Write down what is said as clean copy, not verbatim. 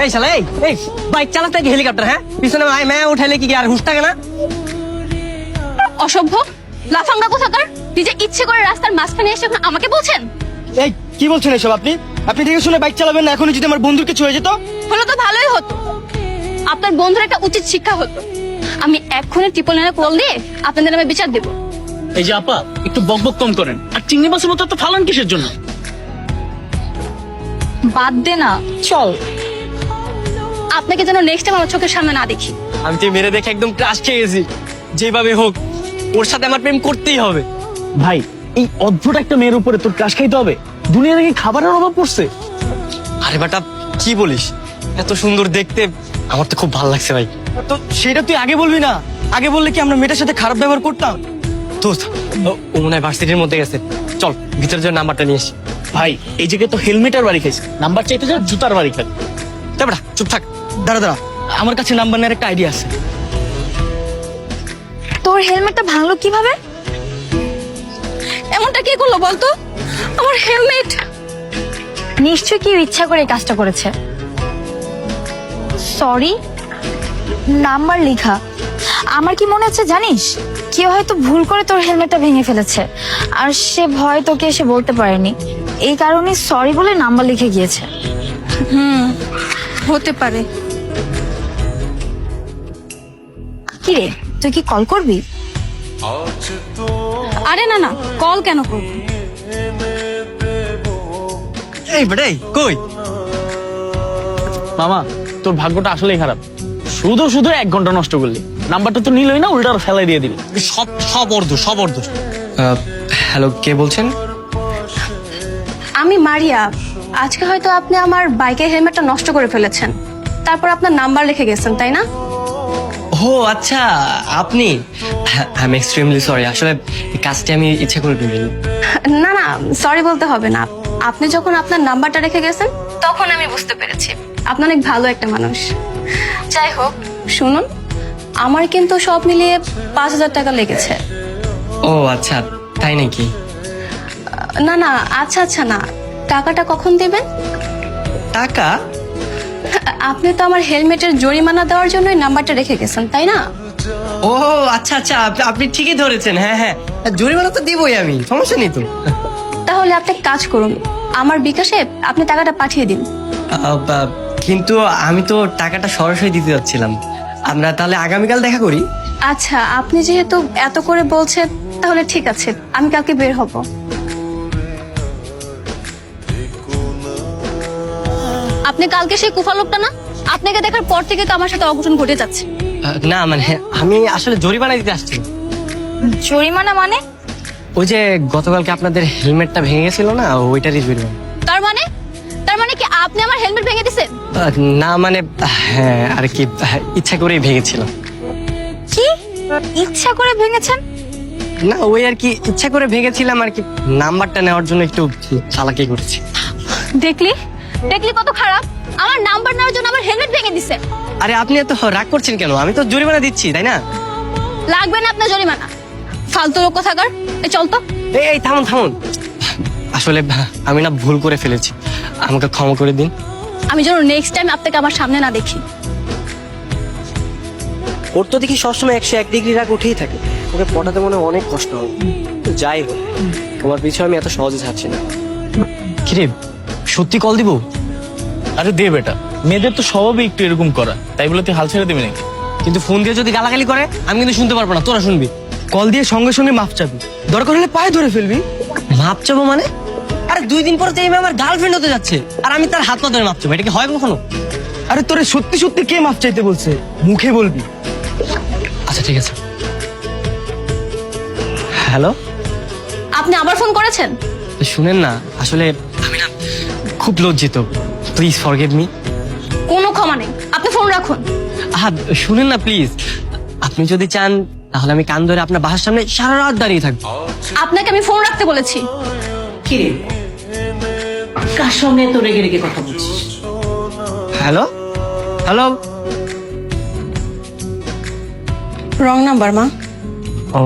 এই শালা এই বাইক চালাতে কি হেলিকপ্টার? হ্যাঁ, পিছনে मैं উঠাইলে কি আর হুশ থাকে না? অসভ্য লাফাঙ্গা কোথাকার, নিজে ইচ্ছে করে রাস্তার মাঝখানে এসে এখন আমাকে বলছেন? এই কি বলছেন এসব? আপনি দেখে শুনে বাইক চালাবেন না। এখনই যদি আমার বন্ধুর কিছু হয়ে যেত? হলো তো ভালোই হতো, আপনার বন্ধুর একটা উচিত শিক্ষা হতো। আমি এক্ষুনি ট্রিপল নাইনে কল দিয়ে আপনাদের নামে বিচার দেবো। এই যে আপা, একটু বকবক কম করেন। আর চিংড়ি মাছের মতো তো ফালান কিসের জন্য? বাদ দে না, চল। আপনাকে যেন নেক্সট টাইম আমার চোখের সামনে না দেখি। আমি তো মেরে দেখে একদম ক্রাশ খেয়ে গেছি। যেভাবে হোক ওর সাথে আমার প্রেম করতেই হবে। ভাই, এই অদ্ভুত একটা মেয়ের উপরে তোর ক্রাশ খাইতে হবে? দুনিয়া থেকে খাবারের অভাব পড়ছে? আরে বেটা কি বলিস, এত সুন্দর দেখতে, আমার তো খুব ভালো লাগছে ভাই। তো সেটা তুই আগে বলবি না? আগে বললে কি আমরা মেয়েটার সাথে খারাপ ব্যবহার করতাম? দোস্ত, ও মনে হয় ভার্সিটির মধ্যে গেছে। চল ভিতরে যে নাম্বারটা নিয়ে আসি। ভাই, এই জায়গায় তো হেলমেটের বাড়ি খাইছে, নাম্বার চাইতে যা জুতার বাড়ি খাই। তা বেটা চুপ থাক। দাঁড়া, আমার কাছে নাম্বার নেওয়ার একটা আইডিয়া আছে। তোর হেলমেটটা ভাঙলো কিভাবে? এমনটা কে করলো বলতো? আমার হেলমেট নিশ্চয় কেউ ইচ্ছা করে এই কাজটা করেছে। সরি, নাম্বার লেখা। আমার কি মনে হচ্ছে জানিস, কেউ হয়তো ভুল করে তোর হেলমেটটা ভেঙে ফেলেছে, আর সে ভয় তোকে এসে বলতে পারেনি, এই কারণে সরি বলে নাম্বার লিখে গিয়েছে। হতে পারে। কি রে, তুই কি কল করবি? আরে না না, কল কেন করবো? এই বেটাই কই? মামা, তোর ভাগ্যটা আসলেই খারাপ। শুধু শুধু 1 ঘন্টা নষ্ট করলি। নাম্বারটা তো নিলই না, উল্টা ফেলাই দিয়ে দিলি। সব অর্ধ। হ্যালো, কে বলছেন? আমি মারিয়া। আজকে হয়তো আপনি আমার বাইকের হেলমেটটা নষ্ট করে ফেলেছেন, তারপর আপনার নাম্বার লিখে গেছেন, তাই না? ও আচ্ছা, আপনি। আই এম এক্সট্রিমলি সরি, আসলে এই কাজটি আমি ইচ্ছা করে করিনি। না না, সরি বলতে হবে না। আপনি যখন আপনার নাম্বারটা রেখে গেছেন তখন আমি বুঝতে পেরেছি আপনি অনেক ভালো একটা মানুষ। যাই হোক, শুনুন, আমার কিন্তু সব মিলিয়ে 5,000 টাকা লেগেছে। ও আচ্ছা, তাই নাকি? না না, আচ্ছা না, টাকাটা কখন দেবেন? টাকা? আপনি তো আমার হেলমেটের জরিমানা দেওয়ার জন্যই নাম্বারটা রেখে গেছেন, তাই না? ও আচ্ছা, আপনি ঠিকই ধরেছেন। হ্যাঁ, জরিমানা তো দিবই আমি, সমস্যা নেই তো। তাহলে আপনি এক কাজ করুন, আমার বিকাশে আপনি টাকাটা পাঠিয়ে দিন। কিন্তু আমি তো টাকাটা সরাসরি দিতে যাচ্ছিলাম। আমরা তাহলে আগামীকাল দেখা করি। আচ্ছা, আপনি যেহেতু এত করে বলছেন তাহলে ঠিক আছে, আমি কালকে বের হব। আপনি কালকে সেই কুফা লোকটা না? আপনাকে দেখার পর থেকে তো আমার সাথে অঘটন ঘটে যাচ্ছে। না মানে আমি আসলে জরিমানা দিতে আসছি। জরিমানা মানে? ওই যে গতকালকে আপনাদের হেলমেটটা ভেঙে গেছিল না, ওইটারই জরিমানা। তার মানে কি আপনি আমার হেলমেট ভেঙে দিছেন? না মানে হ্যাঁ আর কি, ইচ্ছা করেই ভেঙেছিল। কি ইচ্ছা করে ভেঙেছেন? না ওই আর কি, ইচ্ছা করে ভেঙেছিলাম আর কি, নাম্বারটা নেওয়ার জন্য একটু চালাকি করেছি। দেখলি কত খারাপ, আমার নাম্বার নেওয়ার জন্য আমার হেলমেট ভেঙে দিছে। আরে আপনি এত রাগ করছেন কেন? আমি তো জরিমানা দিচ্ছি, তাই না? লাগবে না আপনার জরিমানা, ফালতু লোক কোথাকার। এই চল তো। এই থামুন। আসলে আমি না ভুল করে ফেলেছি, আমাকে ক্ষমা করে দিন। আমি যেন নেক্সট টাইম আপনাকে আমার সামনে না দেখি। ওর তো দেখি সবসময় 101 ডিগ্রি রাগ উঠেই থাকে। ওকে পটাতে মনে হয় অনেক কষ্ট হবে। তো যাই হোক, তোমার পিছু আমি এত সহজে ছাড়ছি না। কিরে, সত্যি কল দিব? আরে দে বেটা, মেয়েদের তো স্বভাবই একটু এরকম করা, তাই বলে তুই হাল ছেড়ে দিবি নাকি? কিন্তু ফোন দিয়ে যদি গালাগালি করে আমি কিন্তু শুনতে পারবো না, তোরা শুনবি। কল দিয়ে সঙ্গে সঙ্গে মাপ চাবি, দরকার হলে পায়ে ধরে ফেলবি। মাপ চাবো মানে? আরে 2 দিন পরে তো এই মেয়ে আমার গার্লফ্রেন্ড হতে যাচ্ছে, আর আমি তার হাত পা ধরে মাপ চাবো? এটা কি হয় কখনো? আরে তোরে সত্যি কে মাপ চাইতে বলছে? মুখে বলবি। আচ্ছা ঠিক আছে। হ্যালো, আপনি আবার ফোন করেছেন? শুনেন না, আসলে আমি না খুব লজ্জিত, প্লিজ ফরগিভ মি। কোনো ক্ষমা নেই, আপনি ফোন রাখুন। শুনেন না প্লিজ, আপনি যদি চান তাহলে আমি কান ধরে আপনার বাসার সামনে সারা রাত দাঁড়িয়ে থাকবো। আপনাকে আমি ফোন রাখতে বলেছি। কিরে, কার সঙ্গে এত রেগে রেগে কথা বলছিস? হ্যালো, রং নাম্বার মা। ও